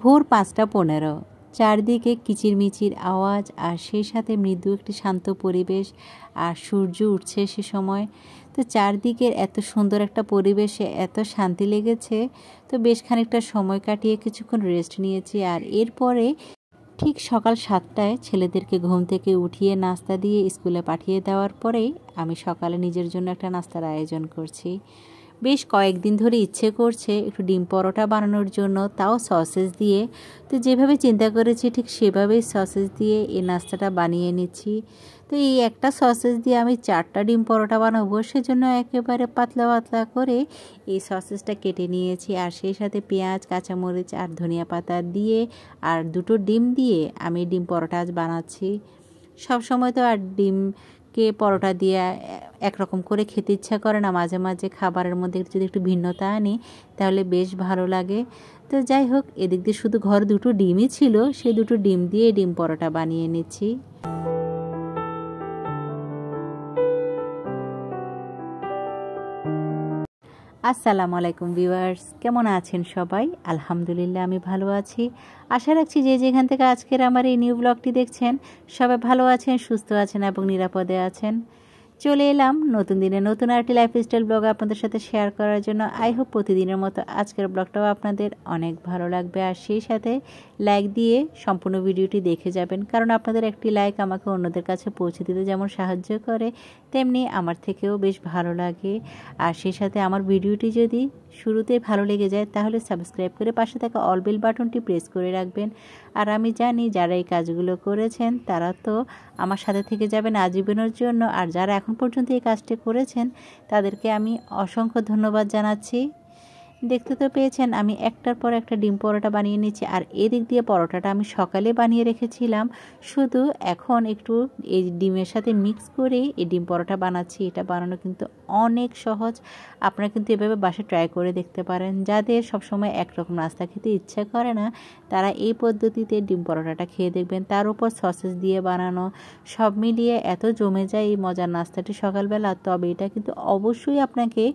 ভোর 5:15। চারদিকে কিচিরমিচির আওয়াজ আর সেই সাথে মৃদু একটি শান্ত পরিবেশ আর সূর্য উঠছে সে সময়। তো চারদিকের এত সুন্দর একটা পরিবেশে এত শান্তি লেগেছে। তো বেশ খানিকটা সময় কাটিয়ে কিছুক্ষণ রেস্ট নিয়েছি। আর এরপরে ঠিক সকাল 7টায় ছেলেদেরকে ঘুম থেকে উঠিয়ে নাস্তা দিয়ে স্কুলে পাঠিয়ে দেওয়ার পরেই আমি সকালে নিজের জন্য একটা নাস্তার আয়োজন করছি। বেশ কয়েকদিন ধরে ইচ্ছে করছে একটু ডিম পরোটা বানানোর জন্য, তাও সসেস দিয়ে। তো যেভাবে চিন্তা করেছি ঠিক সেভাবেই সসেস দিয়ে এই নাস্তাটা বানিয়ে নিচ্ছি। তো এই একটা সসেস দিয়ে আমি 4টা ডিম পরোটা বানাবো, সেজন্য একেবারে পাতলা পাতলা করে এই সসেসটা কেটে নিয়েছি। আর সেই সাথে পেঁয়াজ, কাঁচামরিচ আর ধনিয়া পাতা দিয়ে আর 2টো ডিম দিয়ে আমি ডিম পরোটা আজ বানাচ্ছি। সব সময় তো আর ডিমকে পরোটা দিয়ে একরকম করে খেতে ইচ্ছা করে না, মাঝে মাঝে খাবারের মধ্যে যদি একটু ভিন্নতা আনি তাহলে বেশ ভালো লাগে। তো যাই হোক, এদিক দিয়ে শুধু ঘরে 2টো ডিমই ছিল, সেই 2টো ডিম দিয়ে ডিম পরোটা বানিয়ে নিচ্ছি। আসসালামু আলাইকুম ভিউয়ার্স, কেমন আছেন সবাই? আলহামদুলিল্লাহ আমি ভালো আছি। আশা রাখছি যে যেখান থেকে আজকের আমার এই নিউ ব্লগটি দেখছেন সবাই ভালো আছেন, সুস্থ আছেন এবং নিরাপদে আছেন। চলে এলাম নতুন দিনে নতুন আরেকটি লাইফস্টাইল ব্লগ আপনাদের সাথে শেয়ার করার জন্য। আই হোপ প্রতিদিনের মতো আজকের ব্লগটাও আপনাদের অনেক ভালো লাগবে। আর সেই সাথে লাইক দিয়ে সম্পূর্ণ ভিডিওটি দেখে যাবেন, কারণ আপনাদের একটি লাইক আমাকে অন্যদের কাছে পৌঁছে দিতে যেমন সাহায্য করে, তেমনি আমার থেকেও বেশ ভালো লাগে। আর সেই সাথে আমার ভিডিওটি যদি শুরুতে ভালো লেগে যায় তাহলে সাবস্ক্রাইব করে পাশে থাকা অল বেল বাটনটি প্রেস করে রাখবেন। আর আমি জানি যারা এই কাজগুলো করেছেন তারা তো আমার সাথে থেকে যাবেন আজীবনের জন্য। আর যারা এখন পর্যন্ত এই কাজটি করেছেন তাদেরকে আমি অসংখ্য ধন্যবাদ জানাচ্ছি। দেখতে তো পেয়েছেন আমি একটার পর একটা ডিম পরোটা বানিয়ে নিচ্ছি। আর এদিক দিয়ে পরোটাটা আমি সকালে বানিয়ে রেখেছিলাম, শুধু এখন একটু এই ডিমের সাথে মিক্স করে এই ডিম পরোটা বানাচ্ছি। এটা বানানো কিন্তু অনেক সহজ, আপনারা কিন্তু এভাবে বাসায় ট্রাই করে দেখতে পারেন। যাদের সবসময় একরকম নাস্তা খেতে ইচ্ছা করে না তারা এই পদ্ধতিতে ডিম পরোটাটা খেয়ে দেখবেন। তার উপর সসেস দিয়ে বানানো, সব মিলিয়ে এত জমে যায় এই মজার নাস্তাটি সকালবেলা। তবে এটা কিন্তু অবশ্যই আপনাকে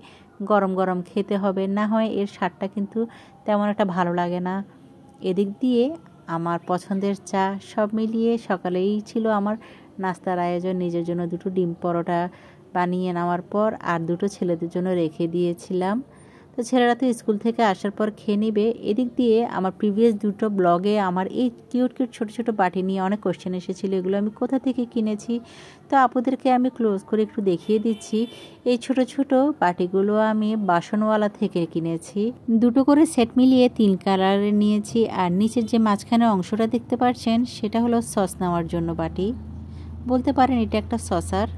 গরম গরম খেতে হবে, না হয় এর স্বাদটা কিন্তু তেমন একটা ভালো লাগে না। এদিক দিয়ে আমার পছন্দের চা, সব মিলিয়ে সকালেই ছিল আমার নাস্তার আয়োজন। নিজের জন্য 2টো ডিম পরোটা বানিয়ে নেওয়ার পর আর 2টো ছেলেদের জন্য রেখে দিয়েছিলাম। তো ছেলেরা তো স্কুল থেকে আসার পর খেয়ে নেবে। এদিক দিয়ে আমার প্রিভিয়াস 2টো ব্লগে আমার এই কিউট কিউট ছোটো ছোটো বাটি নিয়ে অনেক কোশ্চেন এসেছিলো, এগুলো আমি কোথা থেকে কিনেছি। তো আপুদেরকে আমি ক্লোজ করে একটু দেখিয়ে দিচ্ছি। এই ছোট ছোট বাটিগুলো আমি বাসনওয়ালা থেকে কিনেছি। 2টো করে সেট মিলিয়ে 3 কালারের নিয়েছি। আর নিচের যে মাঝখানে অংশটা দেখতে পাচ্ছেন সেটা হলো সস নেওয়ার জন্য বাটি, বলতে পারেন এটা একটা সসার।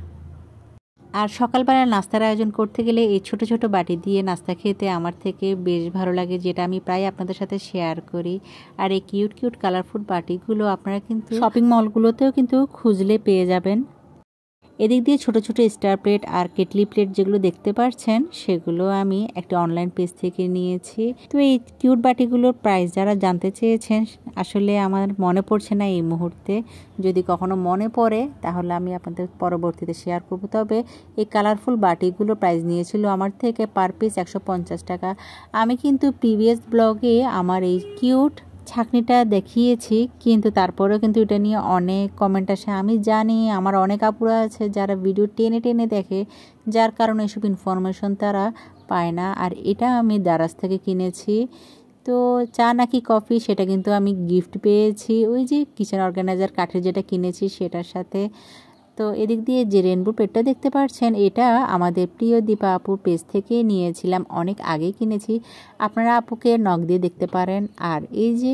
আর সকালবেলা নাস্তার আয়োজন করতে গেলে এই ছোট ছোট বাটি দিয়ে নাস্তা খেতে আমার থেকে বেশ ভালো লাগে, যেটা আমি প্রায় আপনাদের সাথে শেয়ার করি। আর এই কিউট কিউট কালারফুল বাটিগুলো আপনারা কিন্তু শপিং মলগুলোতেও কিন্তু খুঁজলে পেয়ে যাবেন। এদিক দিয়ে ছোট ছোট স্টার প্লেট আর কেটলি প্লেট যেগুলো দেখতে পাচ্ছেন সেগুলো আমি একটা অনলাইন পেজ থেকে নিয়েছি। তো এই কিউট বাটিগুলোর প্রাইস যারা জানতে চেয়েছেন আসলে আমার মনে পড়ছে না এই মুহূর্তে, যদি কখনো মনে পড়ে তাহলে আমি আপনাদের পরবর্তীতে শেয়ার করব। তবে এই কালারফুল বাটিগুলো প্রাইস নিয়েছিল আমার থেকে পার পিস 150 টাকা। আমি কিন্তু প্রিভিয়াস ব্লগে আমার এই কিউট ছাকনিটা দেখিয়েছি, কিন্তু তারপরেও কিন্তু এটা নিয়ে অনেক কমেন্ট আসে। আমি জানি আমার অনেক আপুরা আছে যারা ভিডিও টেনে টেনে দেখে, যার কারণে এসব ইনফরমেশন তারা পায় না। আর এটা আমি দারাজ থেকে কিনেছি। তো চা নাকি কফি সেটা কিন্তু আমি গিফট পেয়েছি, ওই যে কিচেন অর্গানাইজার কাঠের যেটা কিনেছি সেটার সাথে। তো এদিক দিয়ে যে রেনবো প্লেটটা দেখতে পাচ্ছেন এটা আমাদের প্রিয় দীপা আপুর পেজ থেকে নিয়েছিলাম, অনেক আগেই কিনেছি। আপনারা আপুকে নক দিয়ে দেখতে পারেন। আর এই যে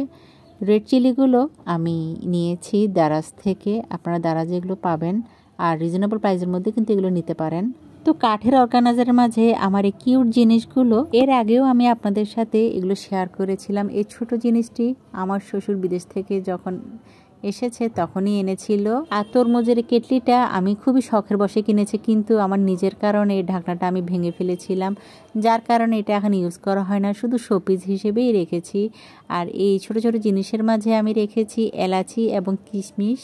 রেড চিলিগুলো আমি নিয়েছি দারাজ থেকে, আপনারা দারাজ এগুলো পাবেন আর রিজনেবল প্রাইসের মধ্যে কিন্তু এগুলো নিতে পারেন। তো কাঠের অর্গানাইজারের মাঝে আমার এই কিউট জিনিসগুলো এর আগেও আমি আপনাদের সাথে এগুলো শেয়ার করেছিলাম। এই ছোট জিনিসটি আমার শ্বশুর বিদেশ থেকে যখন এসেছে তখনই এনেছিল। আর তরমুজের কেটলিটা আমি খুবই শখের বশে কিনেছি, কিন্তু আমার নিজের কারণে এই ঢাকনাটা আমি ভেঙে ফেলেছিলাম, যার কারণে এটা এখন ইউজ করা হয় না, শুধু শোপিস হিসেবেই রেখেছি। আর এই ছোট ছোট জিনিসের মাঝে আমি রেখেছি এলাচি এবং কিশমিশ।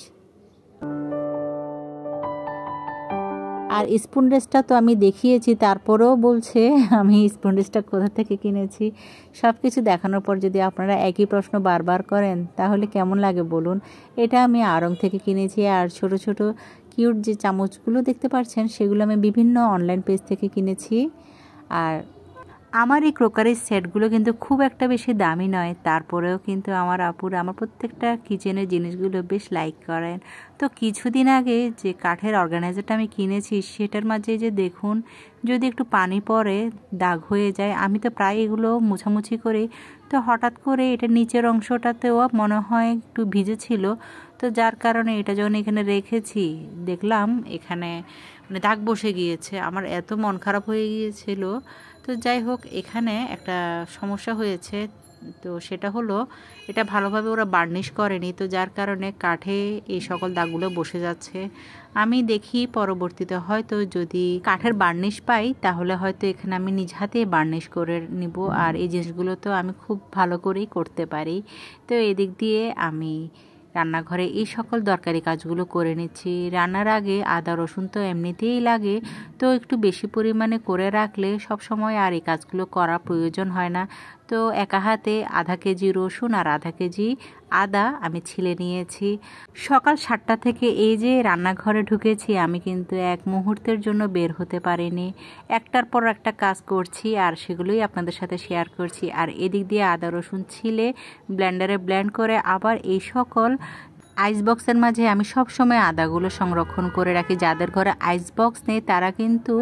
আর স্পুন রেসটা তো আমি দেখিয়েছি, তারপরেও বলছে আমি স্পুন রেসটা কোথা থেকে কিনেছি। সব কিছু দেখানোর পর যদি আপনারা একই প্রশ্ন বারবার করেন তাহলে কেমন লাগে বলুন। এটা আমি আড়ং থেকে কিনেছি। আর ছোট ছোট কিউট যে চামচগুলো দেখতে পাচ্ছেন সেগুলো আমি বিভিন্ন অনলাইন পেজ থেকে কিনেছি। আর আমার এই ক্রোকারি সেটগুলো কিন্তু খুব একটা বেশি দামি নয়, তারপরেও কিন্তু আমার আপুরা আমার প্রত্যেকটা কিচেনের জিনিসগুলো বেশ লাইক করেন। তো কিছুদিন আগে যে কাঠের অর্গানাইজারটা আমি কিনেছি সেটার মাঝে যে দেখুন যদি একটু পানি পড়ে দাগ হয়ে যায়। আমি তো প্রায় এগুলো মুছামুছি করি, তো হঠাৎ করে এটা নিচের অংশটাতেও মনে হয় একটু ভিজে ছিল, তো যার কারণে এটা যখন এখানে রেখেছি দেখলাম এখানে মানে দাগ বসে গিয়েছে। আমার এত মন খারাপ হয়ে গিয়েছিল। তো যাই হোক, এখানে একটা সমস্যা হয়েছে, তো সেটা হলো এটা ভালোভাবে ওরা বার্নিশ করেনি, তো যার কারণে কাঠে এই সকল দাগগুলো বসে যাচ্ছে। আমি দেখি পরবর্তীতে হয়তো যদি কাঠের বার্নিশ পাই তাহলে হয়তো এখানে আমি নিজ হাতে বার্নিশ করে নিব। আর এই জিনিসগুলো তো আমি খুব ভালো করেই করতে পারি। তো এদিক দিয়ে আমি রান্নাঘরে এই সকল দরকারি কাজগুলো করে নিচ্ছি। রান্নার আগে আদা রসুন তো এমনিতেই লাগে, তো একটু বেশি পরিমাণে করে রাখলে সব সময় আর এই কাজগুলো করা প্রয়োজন হয় না। তো একা হাতে আধা কেজি রসুন আর আধা কেজি আদা আমি ছিলে নিয়েছি। সকাল 7টা থেকে এই যে রান্নাঘরে ঢুকেছি, আমি কিন্তু এক মুহূর্তের জন্য বের হতে পারিনি। একটার পর একটা কাজ করছি আর সেগুলোই আপনাদের সাথে শেয়ার করছি। আর এদিক দিয়ে আদা রসুন ছিলে ব্লেন্ডারে ব্লেন্ড করে আবার এই সকল আইস বক্সের মাঝে আমি সব সময় আদাগুলো সংরক্ষণ করে রাখি। যাদের ঘরে আইস বক্স নেই তারা কিন্তু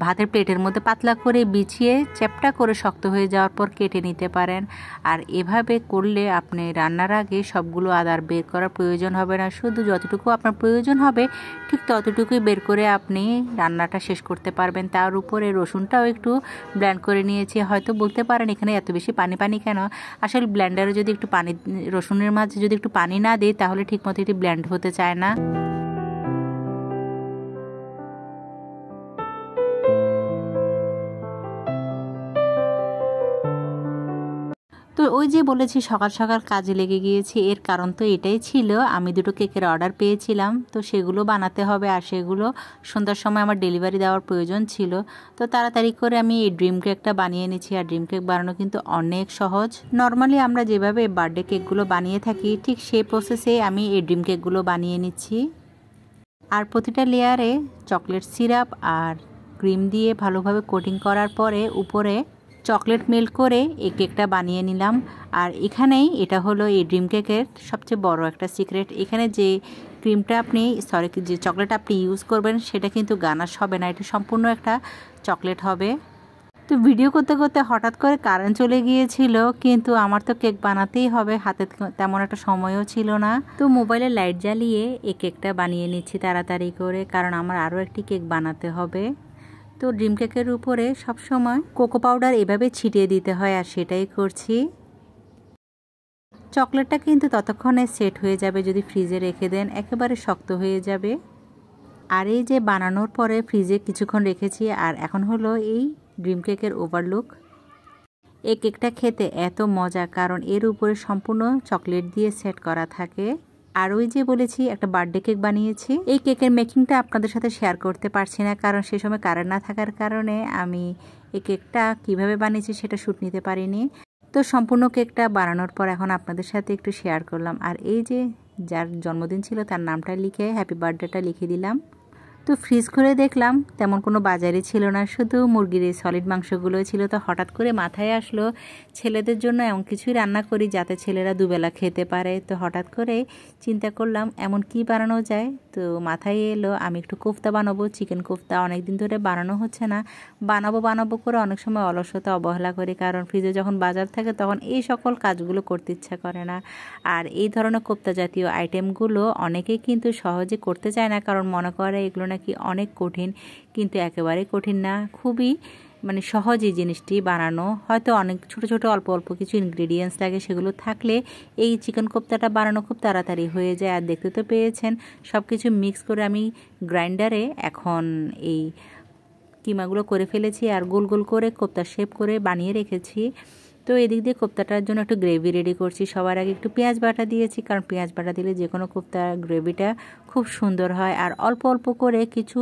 ভাতের প্লেটের মধ্যে পাতলা করে বিছিয়ে চ্যাপটা করে শক্ত হয়ে যাওয়ার পর কেটে নিতে পারেন। আর এভাবে করলে আপনি রান্নার আগে সবগুলো আদার বের করার প্রয়োজন হবে না, শুধু যতটুকু আপনার প্রয়োজন হবে ঠিক ততটুকুই বের করে আপনি রান্নাটা শেষ করতে পারবেন। তার উপরে রসুনটাও একটু ব্লেন্ড করে নিয়েছি। হয়তো বলতে পারেন এখানে এত বেশি পানি পানি কেন, আসলে ব্লেন্ডারে যদি একটু পানি, রসুনের মাঝে যদি একটু পানি না দিই তাহলে ঠিকমতো এটি ব্লেন্ড হতে চায় না। তো ওই যে বলেছি সকাল সকাল কাজে লেগে গিয়েছি, এর কারণ তো এটাই ছিল, আমি দুটো কেকের অর্ডার পেয়েছিলাম, তো সেগুলো বানাতে হবে আর সেগুলো সন্ধ্যার সময় আমার ডেলিভারি দেওয়ার প্রয়োজন ছিল। তো তাড়াতাড়ি করে আমি এই ড্রিম কেকটা বানিয়ে নিচ্ছি। আর ড্রিম কেক বানানো কিন্তু অনেক সহজ। নর্মালি আমরা যেভাবে বার্থডে কেকগুলো বানিয়ে থাকি ঠিক সেই প্রসেসে আমি এই ড্রিম কেকগুলো বানিয়ে নিচ্ছি। আর প্রতিটা লেয়ারে চকলেট সিরাপ আর ক্রিম দিয়ে ভালোভাবে কোটিং করার পরে উপরে চকলেট মেল্ট করে এই কেকটা বানিয়ে নিলাম। আর এখানেই এটা হলো এই ড্রিম কেকের সবচেয়ে বড় একটা সিক্রেট। এখানে যে ক্রিমটা আপনি যে চকলেট আপনি ইউজ করবেন সেটা কিন্তু গানাশ হবে না, এটা সম্পূর্ণ একটা চকলেট হবে। তো ভিডিও করতে করতে হঠাৎ করে কারেন্ট চলে গিয়েছিল, কিন্তু আমার তো কেক বানাতেই হবে, হাতে তেমন একটা সময়ও ছিল না। তো মোবাইলে লাইট জ্বালিয়ে এই কেকটা বানিয়ে নিচ্ছি তাড়াতাড়ি করে, কারণ আমার আরও একটি কেক বানাতে হবে। তো ড্রিম কেকের উপরে সবসময় কোকো পাউডার এভাবে ছিটিয়ে দিতে হয় আর সেটাই করছি। চকলেটটা কিন্তু ততক্ষণে সেট হয়ে যাবে, যদি ফ্রিজে রেখে দেন একেবারে শক্ত হয়ে যাবে। আর এই যে বানানোর পরে ফ্রিজে কিছুক্ষণ রেখেছি, আর এখন হলো এই ড্রিম কেকের ওভারলুক। এই কেকটা খেতে এত মজা কারণ এর উপরে সম্পূর্ণ চকলেট দিয়ে সেট করা থাকে। আর ওই যে বলেছি একটা বার্থডে কেক বানিয়েছি, এই কেকের মেকিংটা আপনাদের সাথে শেয়ার করতে পারছি না কারণ সে সময় কারেন্ট না থাকার কারণে আমি এই কেকটা কিভাবে বানিয়েছি সেটা শ্যুট নিতে পারিনি। তো সম্পূর্ণ কেকটা বানানোর পর এখন আপনাদের সাথে একটু শেয়ার করলাম। আর এই যে যার জন্মদিন ছিল তার নামটা লিখে হ্যাপি বার্থডেটা লিখে দিলাম। তো ফ্রিজ খুলে দেখলাম তেমন কোনো বাজারই ছিল না, শুধু মুরগির এই সলিড মাংসগুলোই ছিল। তো হঠাৎ করে মাথায় আসলো ছেলেদের জন্য এমন কিছুই রান্না করি যাতে ছেলেরা দুবেলা খেতে পারে। তো হঠাৎ করে চিন্তা করলাম এমন কি বানানো যায়। তো মাথায় এলো আমি একটু কোফতা বানাবো, চিকেন কোফতা। অনেক দিন ধরে বানানো হচ্ছে না, বানাবো করে অনেক সময় অলসতা অবহেলা করি, কারণ ফ্রিজে যখন বাজার থাকে তখন এই সকল কাজগুলো করতে ইচ্ছা করে না। আর এই ধরনের কোফতা জাতীয় আইটেমগুলো অনেকেই কিন্তু সহজে করতে চায় না, কারণ মনে করে এগুলো নাকি অনেক কঠিন, কিন্তু একেবারে কঠিন না, খুবই সহজ এই জিনিসটি বানানো। হয়তো অনেক ছোট ছোট অল্প অল্প কিছু ইনগ্রেডিয়েন্টস লাগে, সেগুলো থাকলে এই চিকেন কোফতাটা বানানো খুব তাড়াতাড়ি হয়ে যায়। আর দেখতে তো পেয়েছেন সব কিছু মিক্স করে আমি গ্রাইন্ডারে এখন এই কিমাগুলো করে ফেলেছি আর গোল গোল করে কোফতার শেপ করে বানিয়ে রেখেছি। তো তো এদিক দিয়ে কোপ্তাটার জন্য একটু গ্রেভি রেডি করছি। সবার আগে একটু পেঁয়াজ বাটা দিয়েছি, কারণ পেঁয়াজ বাটা দিলে যে কোনো কোপ্তার গ্রেভিটা খুব সুন্দর হয়। আর অল্প অল্প করে কিছু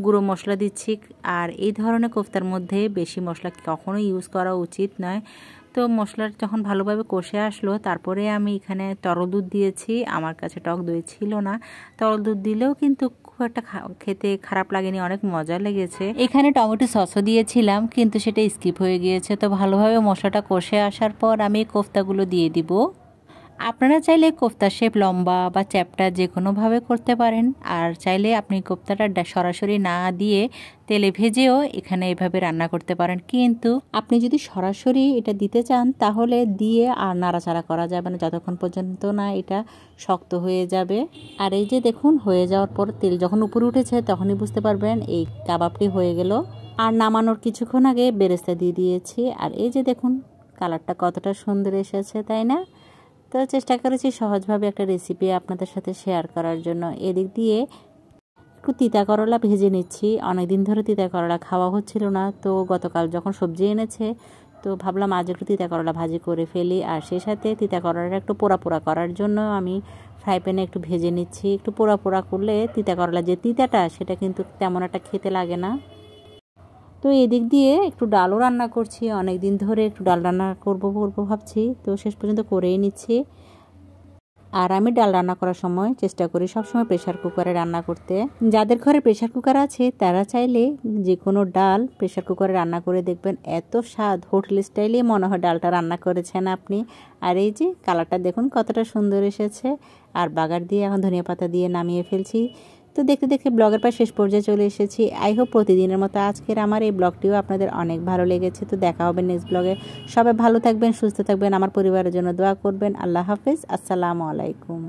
গুঁড়ো মশলা দিচ্ছি। আর এই ধরনের কোপ্তার মধ্যে বেশি মশলা কখনোই ইউজ করা উচিত নয়। তো মশলাটা যখন ভালোভাবে কষে আসলো, তারপরে আমি এখানে তরল দুধ দিয়েছি। আমার কাছে টক দই ছিল না, তরল দুধ দিলেও কিন্তু খুব একটা খেতে খারাপ লাগেনি, অনেক মজা লেগেছে। এখানে টমেটো সসও দিয়েছিলাম, কিন্তু সেটা স্কিপ হয়ে গিয়েছে। তো ভালোভাবে মশলাটা কষে আসার পর আমি কোফতাগুলো দিয়ে দিব। আপনারা চাইলে কোফতার শেপ লম্বা বা চ্যাপ্টা যে কোনোভাবে করতে পারেন। আর চাইলে আপনি কোফতাটা সরাসরি না দিয়ে তেলে ভেজেও এখানে এভাবে রান্না করতে পারেন। কিন্তু আপনি যদি সরাসরি এটা দিতে চান তাহলে দিয়ে আর নাড়াচাড়া করা যাবে না যতক্ষণ পর্যন্ত না এটা শক্ত হয়ে যাবে। আর এই যে দেখুন, হয়ে যাওয়ার পর তেল যখন উপরে উঠেছে তখনই বুঝতে পারবেন এই কাবাবটি হয়ে গেল। আর নামানোর কিছুক্ষণ আগে বেরেস্তা দিয়ে দিয়েছি। আর এই যে দেখুন কালারটা কতটা সুন্দর এসেছে, তাই না? তো চেষ্টা করেছি সহজভাবে একটা রেসিপি আপনাদের সাথে শেয়ার করার জন্য। এদিক দিয়ে একটু তিতা করলা ভেজে নিচ্ছি। অনেকদিন ধরে তিতা করলা খাওয়া হচ্ছিল না, তো গতকাল যখন সবজি এনেছে তো ভাবলাম আজ একটু তিতা করলা ভাজি করে ফেলি। আর সেই সাথে তিতা করলাটা একটু পোড়া পোড়া করার জন্য আমি ফ্রাই প্যানে একটু ভেজে নিচ্ছি। একটু পোড়া পোড়া করলে তিতা করলা যে তিতাটা সেটা কিন্তু তেমন একটা খেতে লাগে না। তো এদিক দিয়ে একটু ডালও রান্না করছি। অনেক দিন ধরে একটু ডাল রান্না করবো ভাবছি, তো শেষ পর্যন্ত করেই নিচ্ছি। আর আমি ডাল রান্না করার সময় চেষ্টা করি সবসময় প্রেশার কুকারে রান্না করতে। যাদের ঘরে প্রেশার কুকার আছে তারা চাইলে যে কোনো ডাল প্রেশার কুকারে রান্না করে দেখবেন, এত স্বাদ, হোটেল স্টাইলেই মনে হয় ডালটা রান্না করেছেন আপনি। আর এই যে কালারটা দেখুন কতটা সুন্দর এসেছে। আর বাগার দিয়ে এখন ধনিয়া পাতা দিয়ে নামিয়ে ফেলছি। তো দেখতে দেখতে ব্লগের পর শেষ পর্যায়ে চলে এসেছি। আই হোপ প্রতিদিনের মতো আজকের আমার এই ব্লগটিও আপনাদের অনেক ভালো লেগেছে। তো দেখা হবে নেক্সট ব্লগে। সবাই ভালো থাকবেন, সুস্থ থাকবেন, আমার পরিবারের জন্য দোয়া করবেন। আল্লাহ হাফেজ, আসসালামু আলাইকুম।